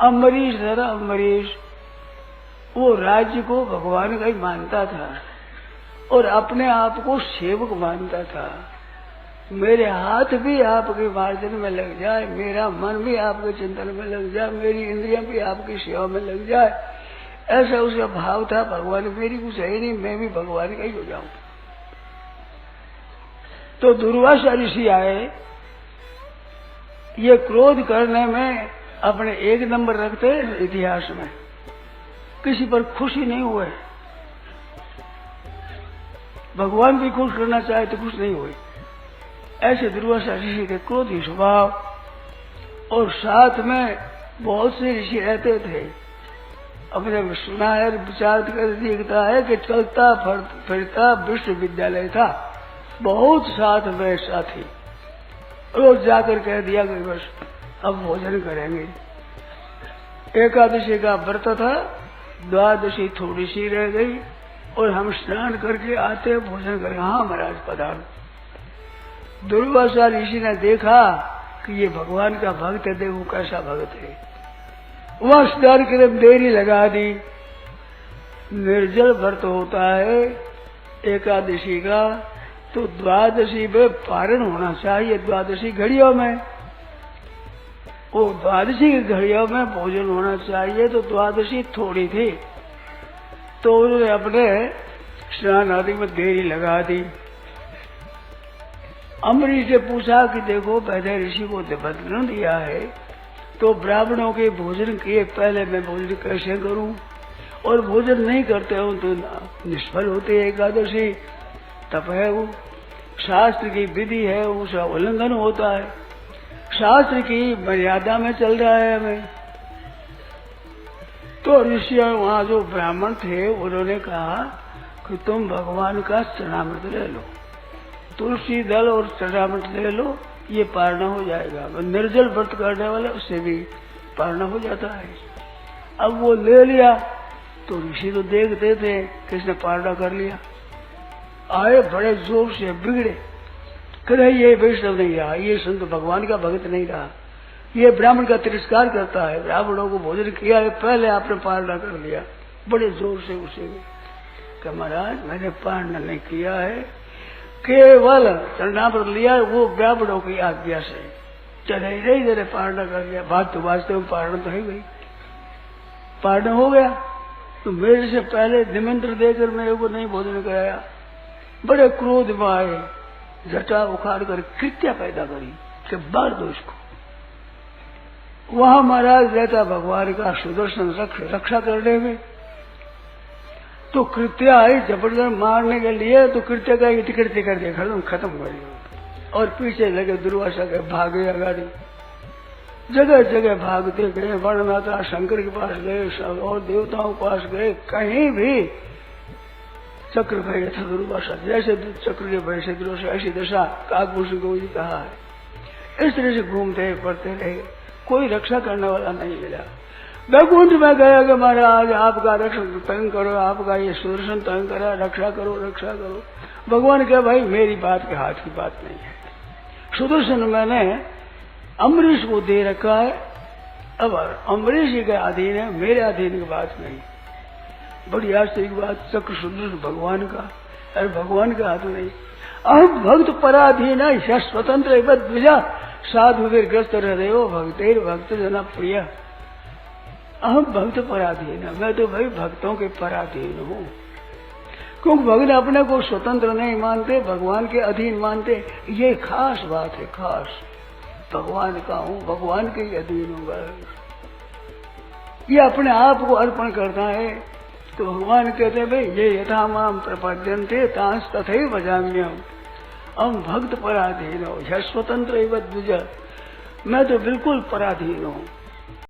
अम्बरीश था अम्बरीश, वो राज्य को भगवान का ही मानता था और अपने आप को सेवक मानता था। मेरे हाथ भी आपके मार्जन में लग जाए, मेरा मन भी आपके चिंतन में लग जाए, मेरी इंद्रियां भी आपकी सेवा में लग जाए, ऐसा उसका भाव था। भगवान मेरी कुछ है नहीं, मैं भी भगवान का ही हो जाऊं। तो दुर्वासा ऋषि आए, ये क्रोध करने में अपने एक नंबर रखते इतिहास में, किसी पर खुशी नहीं हुए। भगवान भी खुश करना चाहे तो खुश नहीं हुए। ऐसे दुर्वासा ऋषि के क्रोधी स्वभाव, और साथ में बहुत से ऋषि रहते थे। अपने सुना है, विचार कर देखता है कि चलता फिरता विश्वविद्यालय था, बहुत साथ में साथी। रोज जाकर कह दिया कि बस अब भोजन करेंगे। एकादशी का व्रत था, द्वादशी थोड़ी सी रह गई और हम स्नान करके आते भोजन करें। हाँ महाराज पधारो। दुर्वासा ऋषि ने देखा कि ये भगवान का भक्त है, देखो कैसा भक्त है। वह स्नान के लिए देरी लगा दी। निर्जल व्रत होता है एकादशी का, तो द्वादशी में पारण होना चाहिए। द्वादशी घड़ियों में, वो द्वादशी की घड़ियों में भोजन होना चाहिए, तो द्वादशी थोड़ी थी, तो उन्होंने अपने स्नान आदि में देरी लगा दी। अम्बरीश से पूछा कि देखो पहले ऋषि को निमंत्रण दिया है, तो ब्राह्मणों के भोजन किए पहले मैं भोजन कैसे करूं, और भोजन नहीं करते हो तो निष्फल होते है एकादशी। तप है वो, शास्त्र की विधि है, उसका उल्लंघन होता है, शास्त्र की मर्यादा में चल रहा है हमें। तो ऋषि वहां जो ब्राह्मण थे उन्होंने कहा कि तुम भगवान का चरणामृत ले लो, तुलसी दल और चरणामृत ले लो, ये पारणा हो जाएगा। निर्जल व्रत करने वाले उससे भी पारणा हो जाता है। अब वो ले लिया, तो ऋषि तो देखते थे किसने पारणा कर लिया, आए बड़े जोर से बिगड़े, कहे ये वैष्णव नहीं रहा, ये संत भगवान का भक्त नहीं रहा, ये ब्राह्मण का तिरस्कार करता है, ब्राह्मणों को भोजन किया है पहले आपने पारणा कर लिया। बड़े जोर से उसे कहा महाराज मैंने पारणा नहीं किया है, केवल चरणामृत लिया, वो ब्राह्मणों की आज्ञा से चले नहीं दे रहे, पारणा कर लिया। बात तो वास्तव में पारणा तो है गई, पारणा हो गया। तो मेरे से पहले निमंत्रण देकर मेरे को नहीं भोजन कराया। बड़े क्रोध में आए, जटा उखाड़ कर कृत्या पैदा करी कि बार दो इसको। वहां महाराज रहता भगवान का सुदर्शन रक्षा करने में, तो कृत्या आई जबरदस्त मारने के लिए, तो कृत्या का कृत्य कर दिया, खत्म कर दिया। और पीछे लगे दुर्वासा के, भागे अगाड़ी, जगह जगह भागते गए, वर्णनाथा शंकर के पास गए, सब और देवताओं के पास गए, कहीं भी चक्र भय था दुर्वासा, जैसे चक्र के भय से दुर्वासा ऐसी दशा काकभूषण को भी कहा है। इस तरह से घूमते पड़ते रहे, कोई रक्षा करने वाला नहीं मिला। वैकुंठ में गया कि महाराज आपका रक्षण तंग करो, आपका ये सुदर्शन तंग करा, रक्षा करो रक्षा करो। भगवान कहे भाई मेरी बात के हाथ की बात नहीं है, सुदर्शन मैंने अम्बरीश को दे रखा है, अब अम्बरीश जी के अधीन है, मेरे अधीन की बात नहीं। बड़ी आश्चर्य की बात, चक्र सुदर्शन भगवान का, अरे भगवान का हाथ नहीं। अब भक्त पराधीन है स्वतंत्र द्विजा साधु ग्रस्त हृदय भक्तेर भक्त जना प्रिय। अहम भक्त पराधीन है, मैं तो भाई भक्तों के पराधीन हूँ, क्योंकि भक्त अपने को स्वतंत्र नहीं मानते, भगवान के अधीन मानते। ये खास बात है, खास भगवान का हूँ, भगवान के अधीन हूँ। ये अपने आप को अर्पण करता है, तो भगवान कहते हैं भाई ये यथा माम प्रपद्यन्ते तांस तथैव भजाम्यहम्, हम भक्त पराधीन हो, यह स्वतंत्र द्विज, मैं तो बिल्कुल पराधीन हूँ।